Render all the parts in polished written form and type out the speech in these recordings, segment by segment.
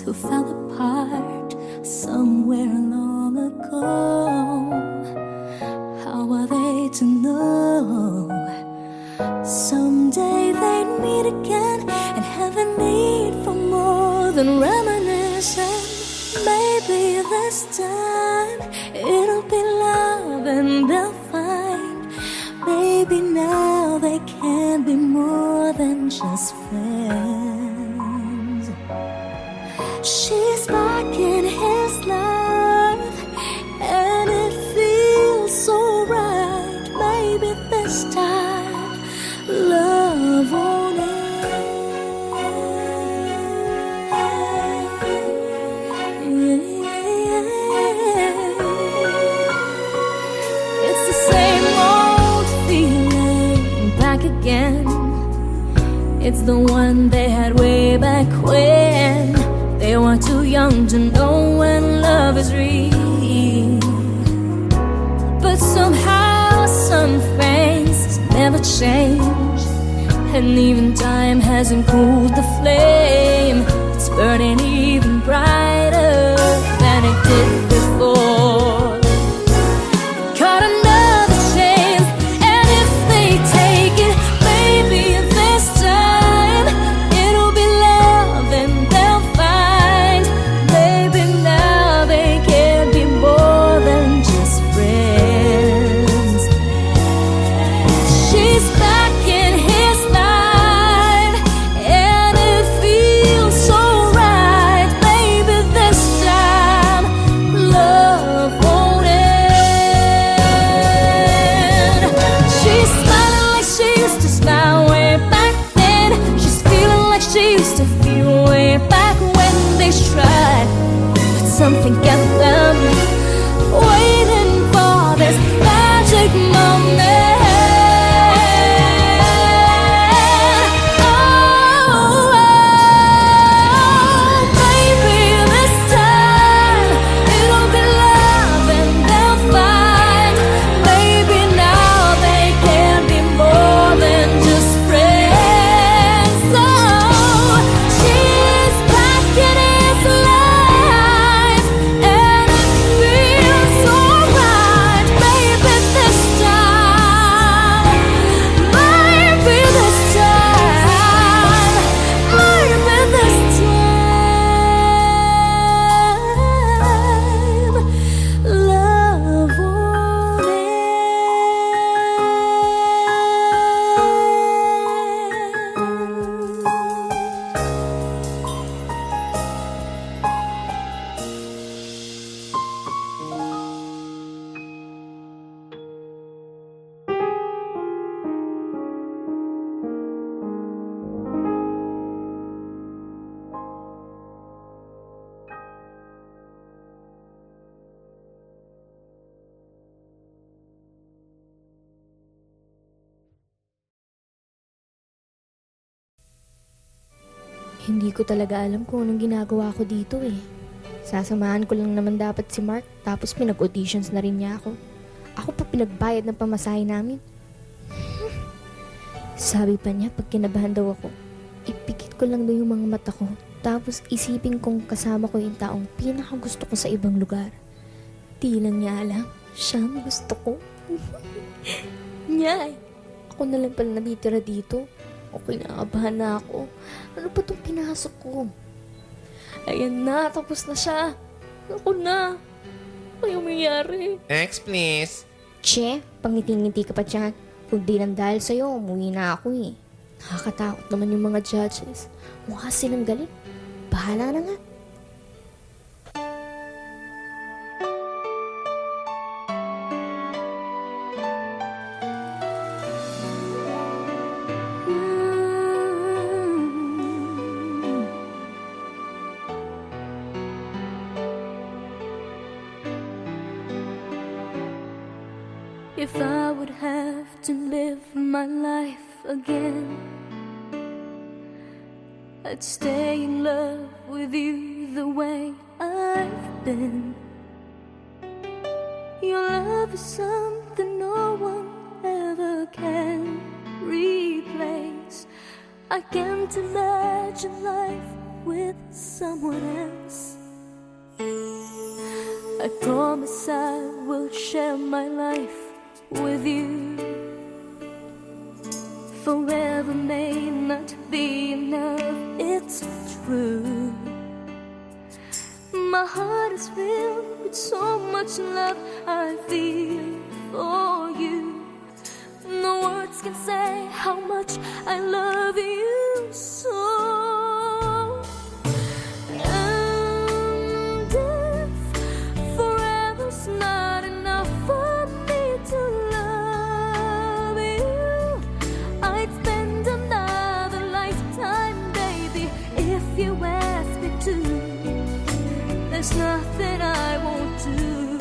who fell apart somewhere long ago. How are they to know someday they'd meet again and have a need for more than reminiscing? Maybe this time it'll be love and they'll find maybe now they can be more than just friends. She's back in his life and it feels so right. Maybe this time love won't end. It's the same old feeling back again. It's the one they had way back when they were too young to know when love is real. But somehow some things never change, and even time hasn't cooled the flame. It's burning even brighter than it did before. Caught another chance, and if they take it, maybe this time it'll be love and they'll find maybe now they can be more than just friends. She's back in his life and it feels so right. Maybe this time love won't end. She's smiling like she used to smile way back then. She's feeling like she used to feel way back when they tried, but something kept them waiting for this magic moment. Oh, maybe this time it'll be love and they'll find maybe now they can be more than just friends. So she's back in his life and it feels so right. Maybe this time, maybe this time, maybe this time, love won't Hindi ko talaga alam kung anong ginagawa ko dito eh. Sasamahan ko lang naman dapat si Mark, tapos pinag-auditions na rin niya ako. Ako pa pinagbayad ng pamasahe namin. Sabi pa niya pag kinabahan daw ako, ipikit ko lang daw yung mga mata ko, tapos isipin kong kasama ko yung taong pinakagusto ko sa ibang lugar. Di lang niya alam, siya ang gusto ko. Nyay, ako na lang pala natitira dito. Okay, kinakabahan na ako. Ano ba itong pinasok ko? Ayan na, tapos na siya. Ako na. Ano yung mayayari? Next, please. Che, pangiti-ngiti ka pa dyan. Kung di lang dahil sa'yo, umuwi na ako eh. Nakakatakot naman yung mga judges. Mukha silang galit. Bahala na nga. If I would have to live my life again, I'd stay in love with you the way I've been. Your love is something no one ever can replace. I can't imagine life with someone else. I promise I will share my life with you. Forever may not be enough, it's true. My heart is filled with so much love I feel for you. No words can say how much I love you so. And if forever's not enough for me to love you, I'd spend another lifetime, baby, if you ask me to. There's nothing I won't do.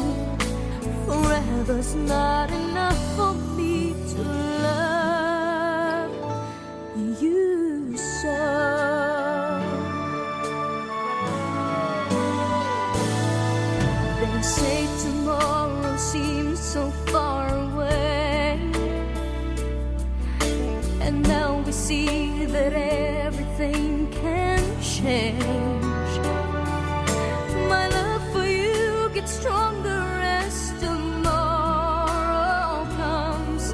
Forever's not enough for me to love you so. They say tomorrow seems so far away, and now we see that everything can change. My love for you gets stronger as tomorrow comes.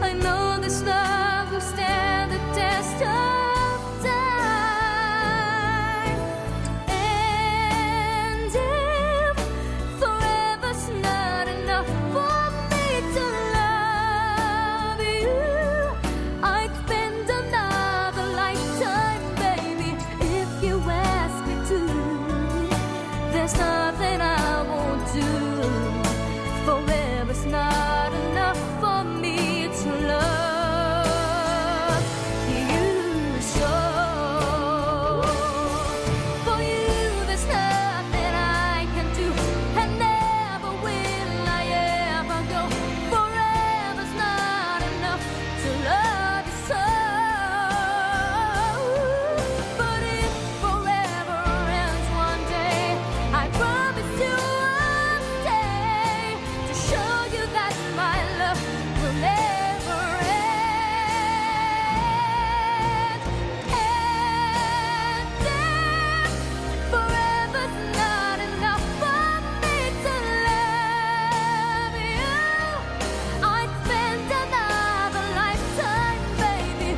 I know this love will stand the test of time. And if forever's not enough for me to love you, I'd spend another lifetime, baby, if you ask me to. There's nothing I won't do. Forever's not enough for me to love you so. For you, there's nothing I can do, and never will I ever go. Forever's not enough to love you so. But if forever ends one day, I promise you I'll stay to show you that my love will never end. And if forever's not enough for me to love you, I'd spend another lifetime, baby,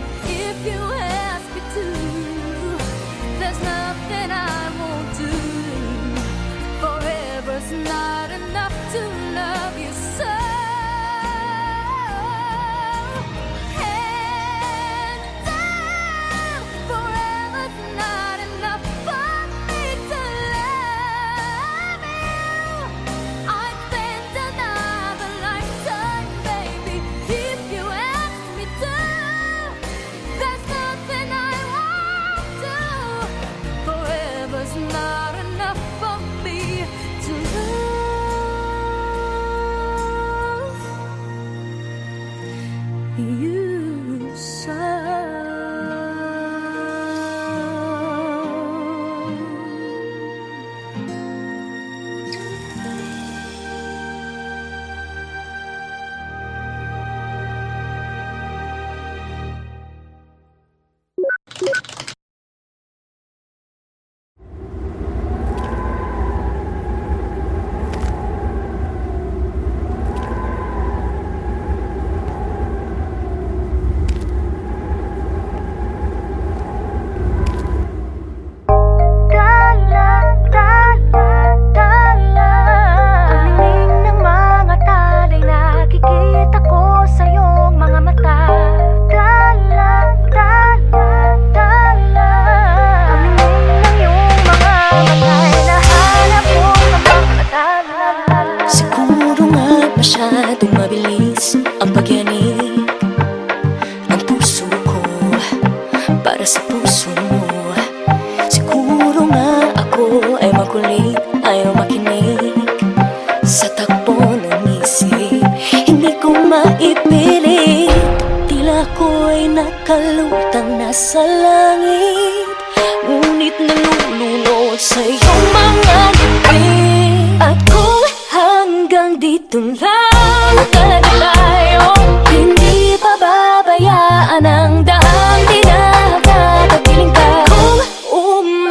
if you ask me to. There's nothing I won't do. Forever's not enough to love you so. And forever's not enough for me to love you, I'd spend another lifetime, baby, if you ask me to. There's nothing I won't do. Forever's not enough for me to love you so. Masyadong mabilis ang pagyanig ng puso ko para sa puso mo. Siguro nga ako ay makulit, ayaw makinig sa takbo ng isip. Hindi ko maipilit, tila ko'y nakalutang nasa langit, ngunit nalulunod sa iyong mga ngipin. At kung hanggang dito lang talaga tayo, hindi pababayaan ang daang tinahagad at piling ka. Kung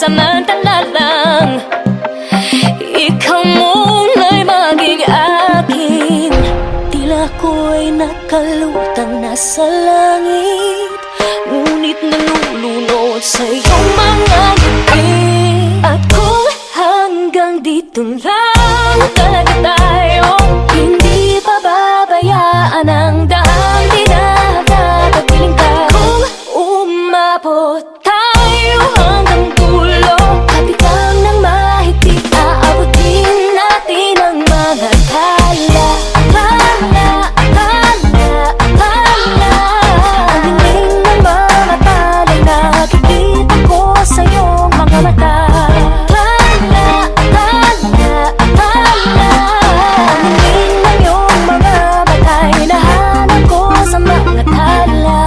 pansamantala lang. Ikaw muna'y maging akin. Tila ko'y nakalutang nasa langit, ngunit nalulunod sa iyong mga ngiti. At kung hanggang dito lang talaga tayo, hindi pababayaan ang daang dinadadapiling ka. Kung umabot tayo hanggang dulo, kapitan ng mahigpit, aabutin natin ang mga tala. Tala, tala, tala. Ang hiling ng mga tala'y nakikita ko sa iyong mga mata. Tala, tala, tala. Ang hiling ng iyong mga mata'y nahanap ko sa mga tala.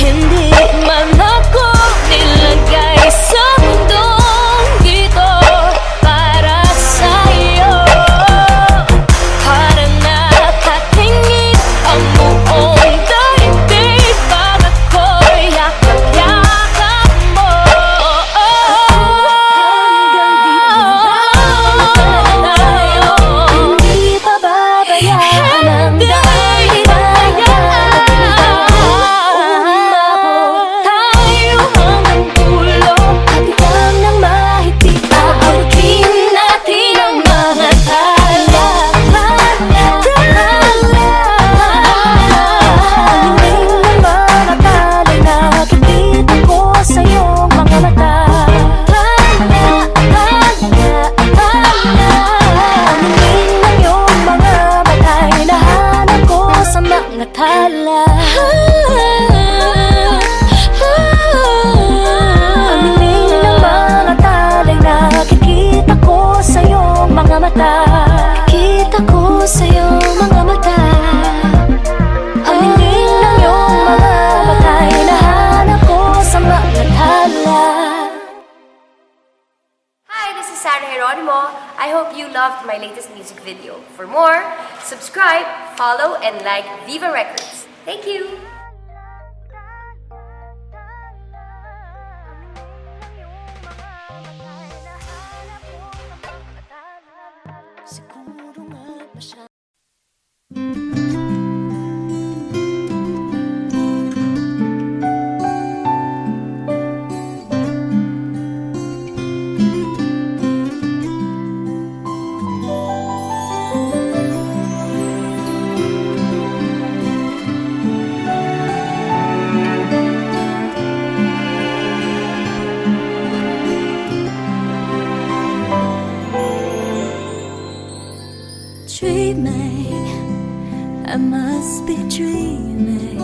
Hindi man ako nilagay sa mundong ito para sa'yo. Parang nakatingin ang buong daigdig pag ako'y yakap-yakap mo. Hanggang dito lang tayo, hindi pababayaan ang daang dinadadapiling ka. Tayo hanggang dulo, kapitan ng mahigpit, aabutin natin ang mga tala. Tala, tala. Ang hiling ng mga tala'y nakikita ko sa iyong mga mata. Tala, tala, tala. Ang hiling ng iyong mga mata'y nahanap ko sa mga tala. Ang hiling ng mga tala'y nakikita ko sa iyong mga mata. Kita ko sa iyong mga mata. Ang hiling ng iyong mga mata'y nahanap ko sa mga tala. Hi, this is Sarah Geronimo. I hope you loved my latest music video. For more, subscribe, follow, and like Viva Records. Thank you! Siguro nga masya. Dreaming, I must be dreaming,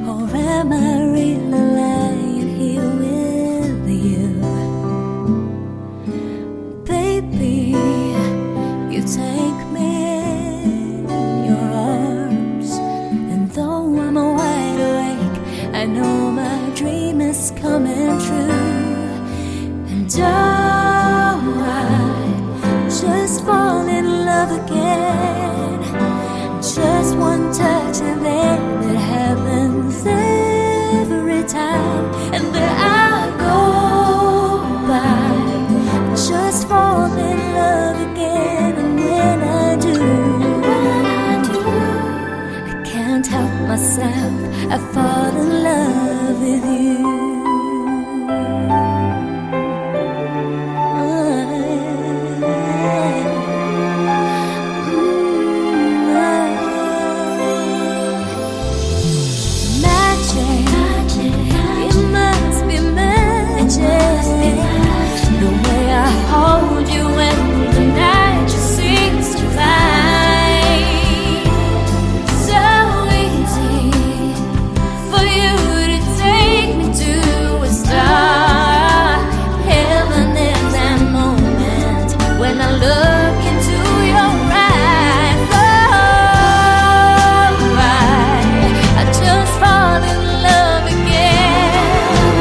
or am I really lying here with you? Baby, you take me in your arms, and though I'm wide awake, I know my dream is coming true. And I just fall in love again. Just one touch and then it happens every time. And there I go by, just fall in love when I look into your eyes. Oh, I just fall in love again.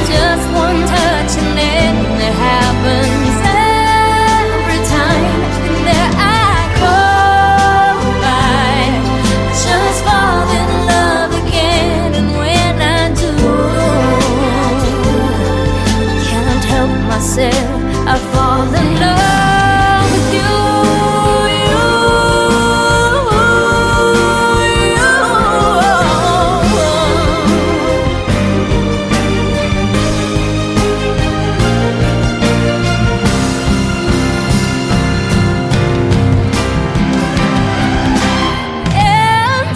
Just one touch and then it happens every time. And there I come by. Just fall in love again, and when I do, can't help myself. I fall in love with you. And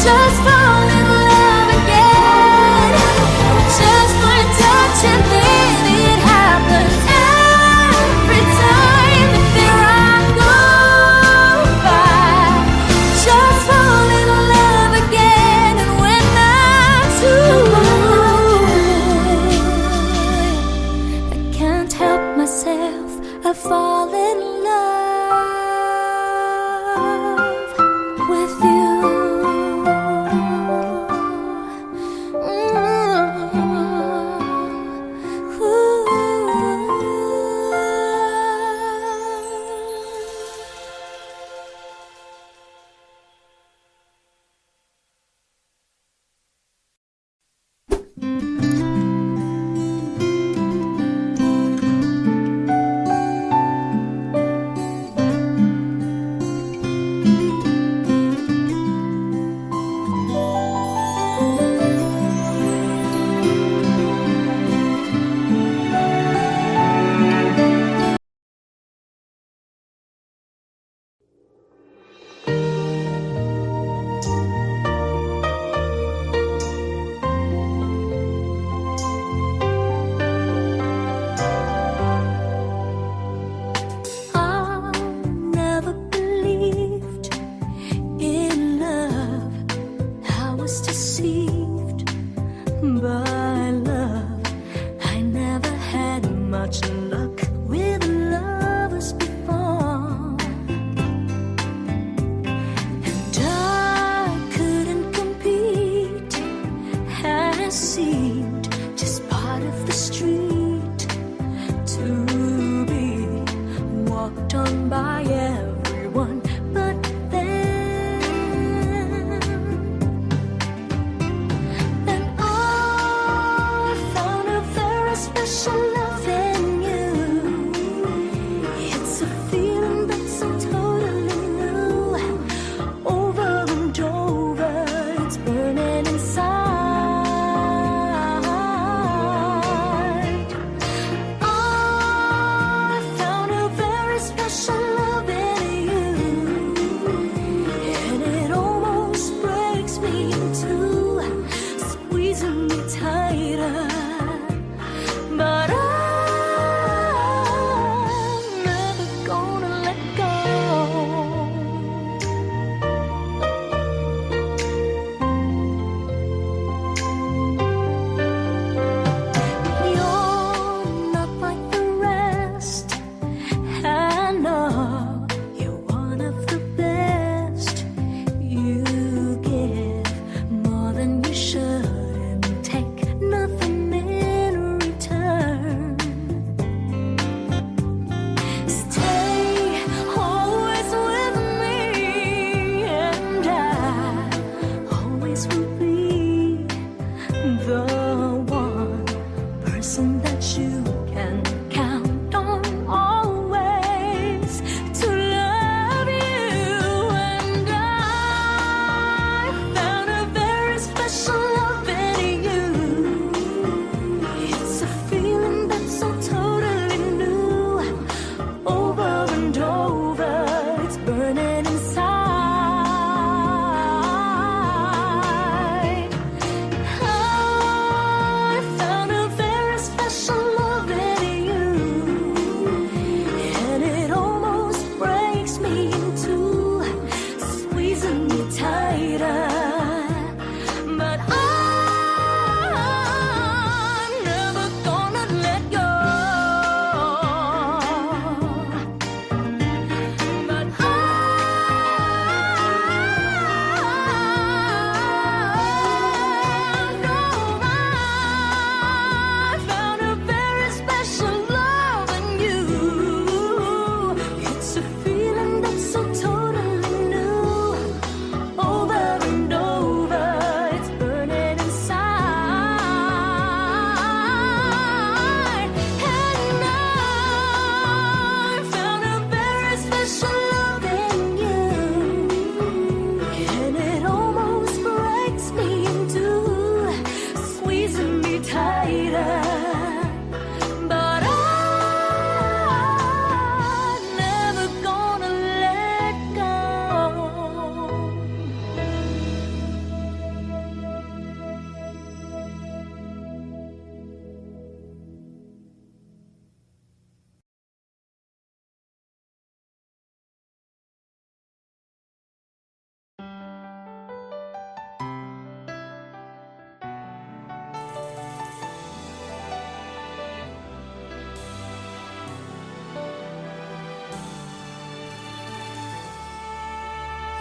just fall in love again. Just one touch and then it happens every time. There I go by. Just fall in love again, and when I do, I can't help myself. I fall in love with you.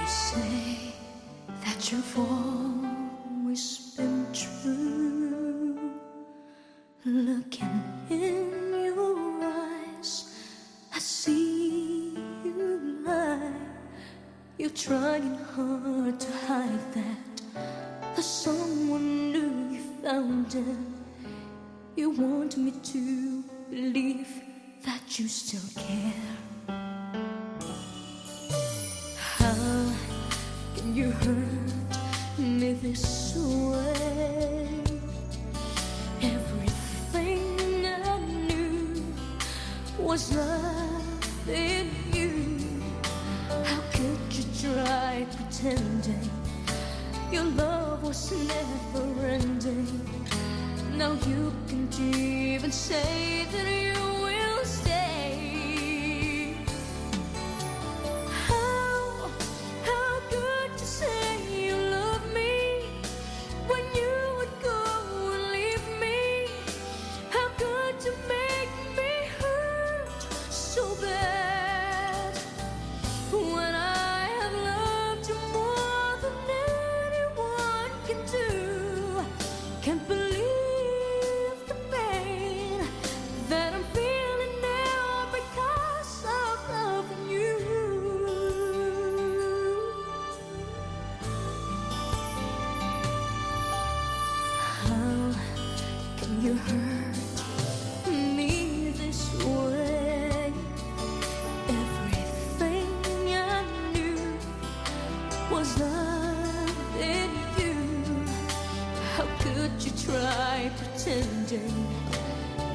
You say that you've always been true. Looking in your eyes, I see you lie. You're trying hard to hide that there's someone new you found, and you want me to believe that you still care. How can you hurt me this way? Everything I knew was love in you. How could you try pretending your love was never ending? Now you can't even say that you will stay. How could you say you love me when you would go and leave me? How could you make me hurt so bad when I have loved you more than anyone can do? Can't believe the pain that I'm feeling now because of loving you. How can you hurt me this way? Everything I knew was love in you. How could you try pretending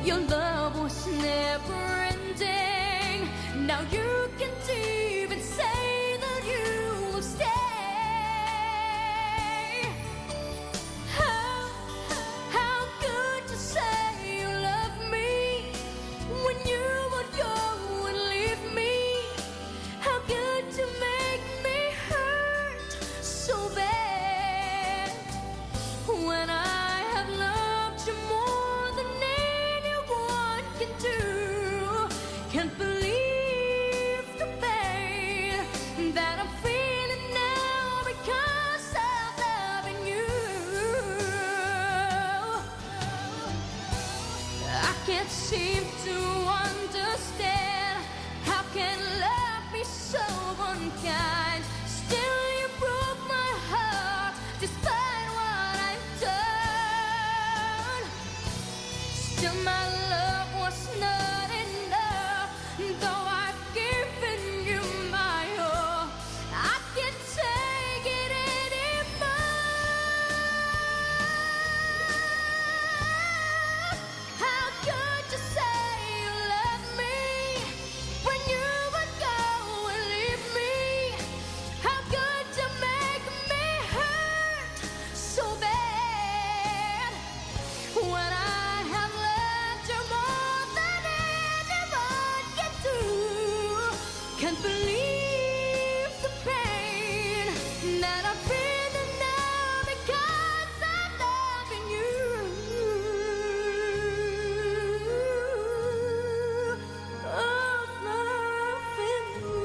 your love was never ending? Now you can't even say that you will stay. How could you say you love me when you would go and leave me? How could you make me hurt so bad when I have loved you more than anyone can do? Can't believe the pain that I'm feeling now because of loving you. I can't seem to understand how can love be so unkind. Still you broke my heart despite what I've done. Still my love was not enough, though I've given you my all. I can't take it anymore. How could you say you love me when you would go and leave me? How could you make me hurt so bad when I have loved you more than anyone can do? Can't believe the pain that I'm feeling now because I'm loving you. I'm loving you.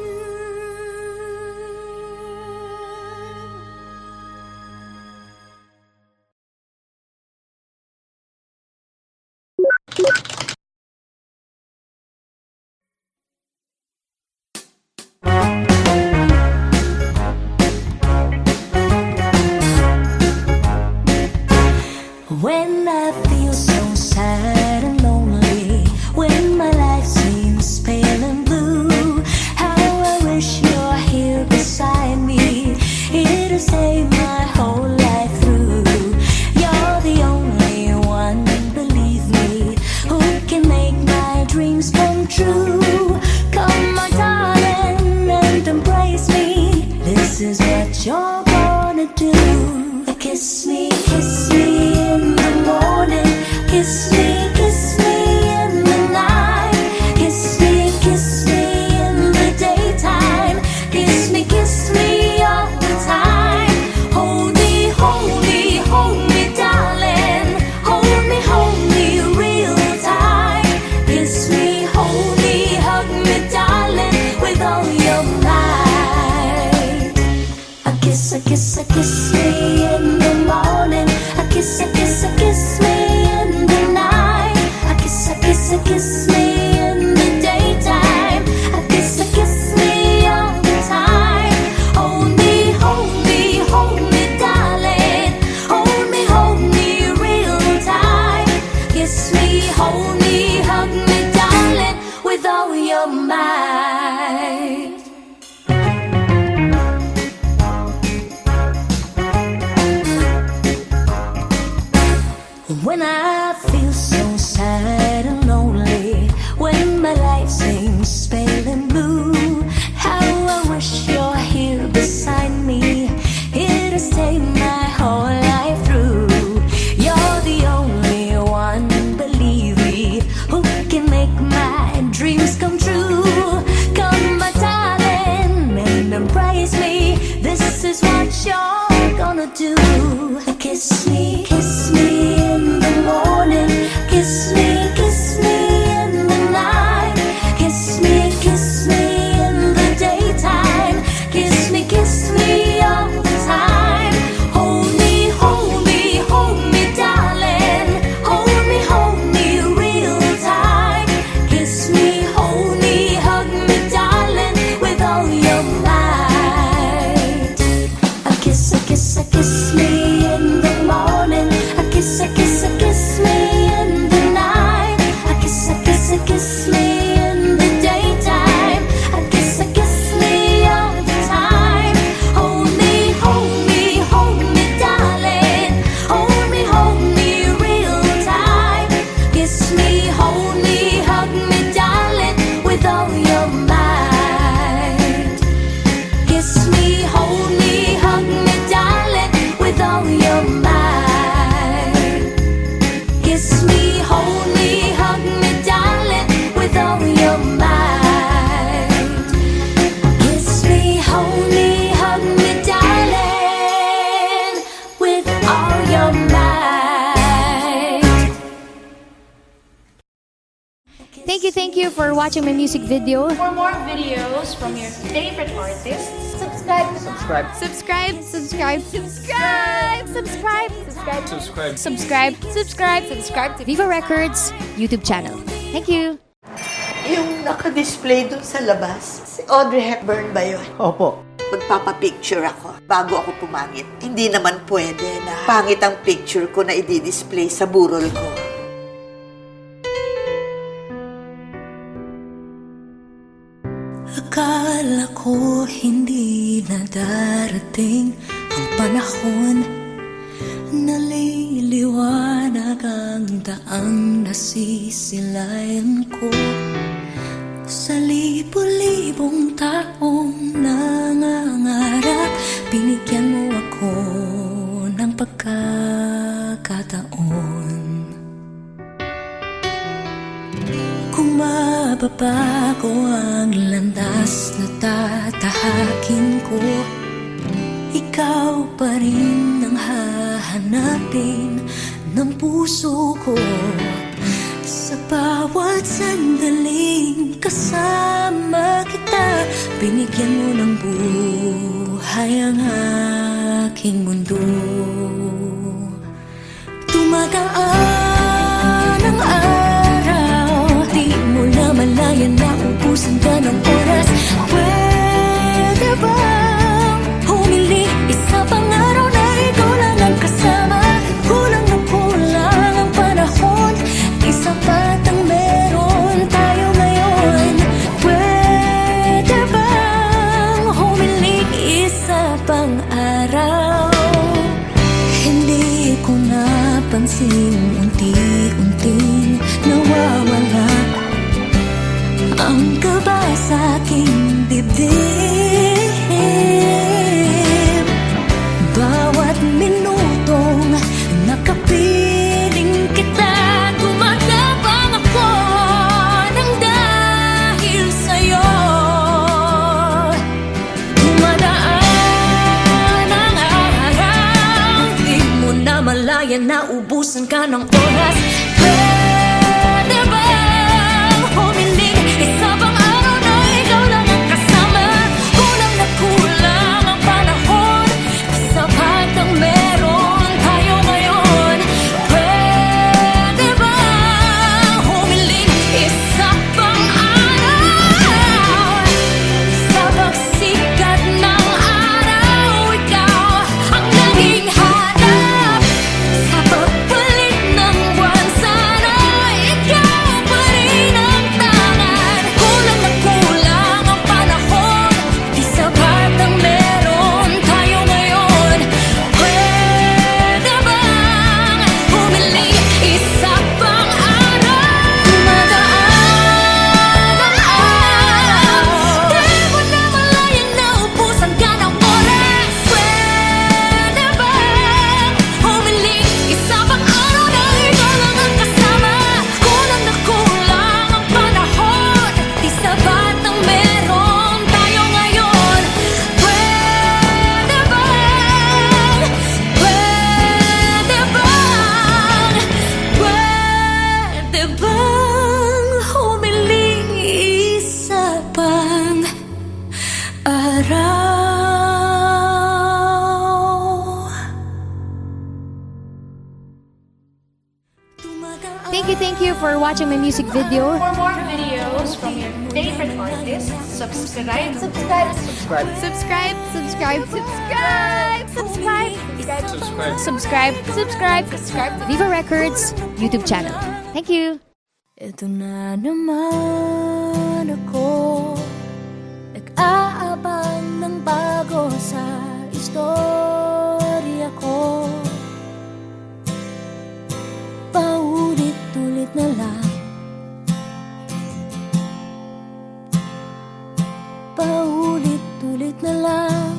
When I feel so sad and lonely, when my life seems pale and blue, how I wish you're here beside me, here to save my whole life through. You're the only one, believe me, who can make my dreams come true. Come, my darling, and embrace me. This is what you're gonna do. Kiss me in the morning. Kiss me in the night. Kiss me in the daytime. Kiss me all the time. Hold me, darling. Hold me real tight. Kiss me, hold me you for watching my music video. For more videos from your favorite artists, Subscribe. Subscribe. Subscribe. Subscribe. Subscribe. Subscribe. Subscribe. Subscribe. Subscribe. Subscribe. Subscribe to Viva Records YouTube channel. Thank you. Yung naka-display dun sa labas, si Audrey Hepburn ba yun? Opo. Magpapapicture ako bago ako pumangit. Hindi naman pwede na pangit ang picture ko na i-display sa burol ko. Akala ko hindi na darating ang panahon na liliwanag ang daang nasisilayan ko. Sa libo-libong taong nangangarap, binigyan mo ako ng pagkakataon. Kung mababago ang landas na tatahakin ko, ikaw pa rin ang hahanapin ng puso ko. Sa bawat sandaling kasama kita, binigyan mo ng buhay ang aking mundo. Tumagaan ang araw, di mo na malayan na ubusan ka ng oras. Pwede bang humiling isa pang araw na ikaw lang ang kasama? Kulang na kulang ang panahon, isa pa ang meron tayo ngayon. Pwede bang humiling isa pang araw? Hindi ko napansin, unti-unting nawawala ang kaba sa aking dibdib. Bawat minutong nakapiling kita, gumagabang ako ng dahil sa'yo. Dumadaan ang araw, di mo na malayan na ubusan ka ng oras. Pwede bang humiling isa pang araw na ikaw lang ang kasama? Kulang na kulang ang panahon, sapat ang meron tayo ngayon. Pwede bang humiling isa pang araw? Sa pagsikat ng araw, ikaw ang naging hanap. Sa pagpalit ng buwan, sana ikaw pa rin ang tangan. Kulang na kulang ang panahon, di sapat ang meron tayo ngayon. Pwede bang humiling isa pang araw? Dumadaan ang araw, di mo na malayan na ubusan ka ng oras. Pwede bang humiling isa pang araw na ikaw lang ang kasama? Kulang na kulang ang panahon, di sapat ang meron tayo ngayon. Pwede bang, pwede bang humiling isa pang araw? Thank you for watching my music video. for more videos from your favorite artists, subscribe. Subscribe. Subscribe. Subscribe. Subscribe. Subscribe. Subscribe. Subscribe. Subscribe. Subscribe to Viva Records YouTube channel. Thank you. Ito na naman ako, nag-aabang ng bago sa istorya ko. Paulit-ulit na lang, paulit-ulit na lang.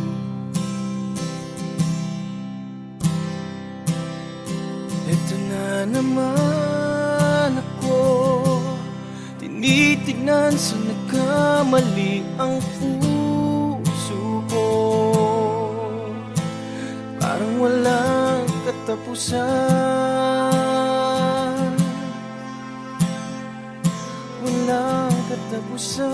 Ito na naman ako, tinitignan sa nagkamali ang puso ko. Parang walang katapusan, walang katapusan.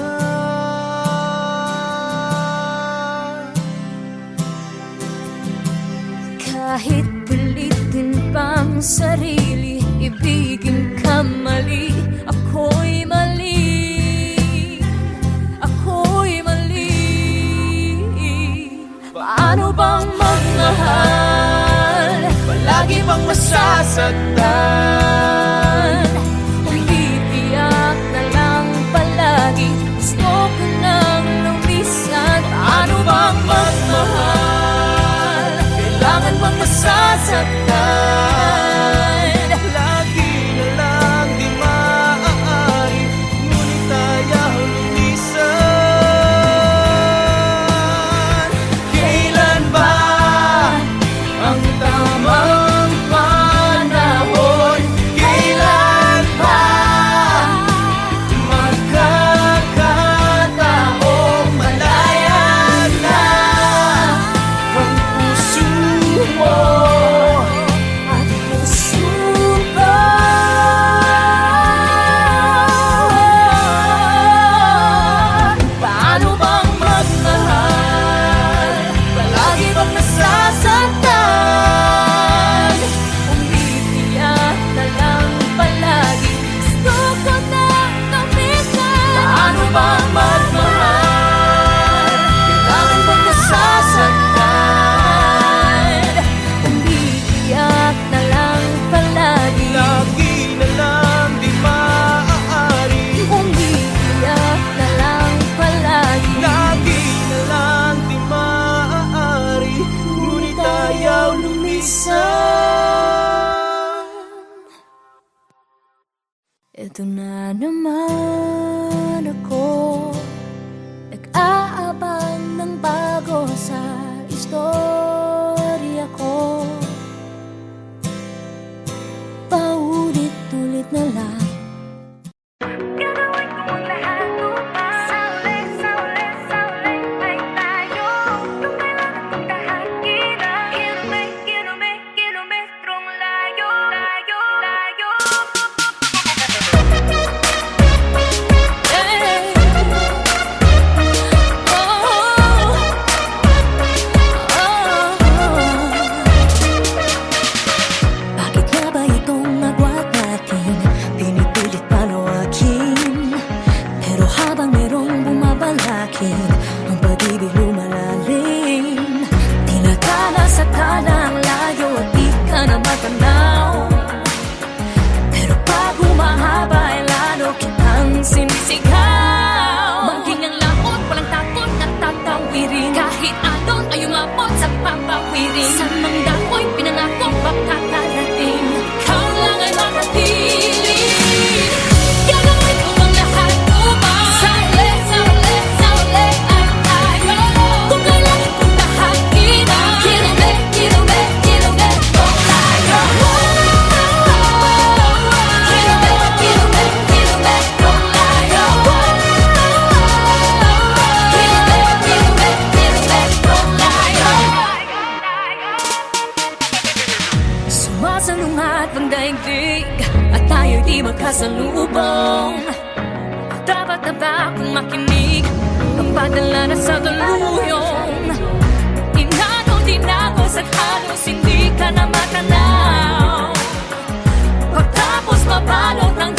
Kahit pilitin pang sarili, ibigin ka mali, ako'y mali, ako'y mali. Paano bang magmahal, Palagi bang masasaktan? umiiyak na lang palagi, gusto ko nang lumisan. Paano bang magmahal, Kailangan bang masasaktan? Lagi na lang di maaari, ngunit ayaw lumisan. Kailan ba ang tamang panahon? Kailan ba magkakataong malaya na ang puso mo? paano bang magmahal, palagi bang nasasaktan, umiiyak na lang palagi, gusto ko nang lumisan. Paano bang magmahal, kailangan bang nasasaktan, umiiyak na lang palagi, Lagi na lang di maaari, umiiyak na lang palagi. lagi na lang di maaari, ngunit ayaw lumisan. Ito na naman ako, nag-aabang ng bago sa istorya ko. Paulit-ulit na lang. Gagawin ko ang lahat upang sa uli ay tayo. Kung kailangan kong tahakinan, kilometrong layo. Hey. Bakit nga ba itong agwat natin pinipilit palawakin? Pero habang merong bumabalakid, ang pag-ibig lumalalim. Tinatala sa tala ang layo at di ka na matanaw. Pero pag humahaba ay lalo kitang sinisigaw. Maging ang laot, walang takot at tatawirin. Kahit alon ay umabot sa papawirin. Sa mang dako'y pinangakong makakarating. Ikaw lang ay makatili. Gagawin ko ang lahat upang sa uli ay tayo. Kung kailangan kong tahakinan, kilometrong layo. Kilometrong layo. Kilometrong layo. Sumasalungat ang daigdig at tayo'y di magkasalubong. Dapat na ba akong makinig, pagpadala na sa tuluyong? Inano din ako sa halos hindi ka na matanaw. Pagtapos mabalot ng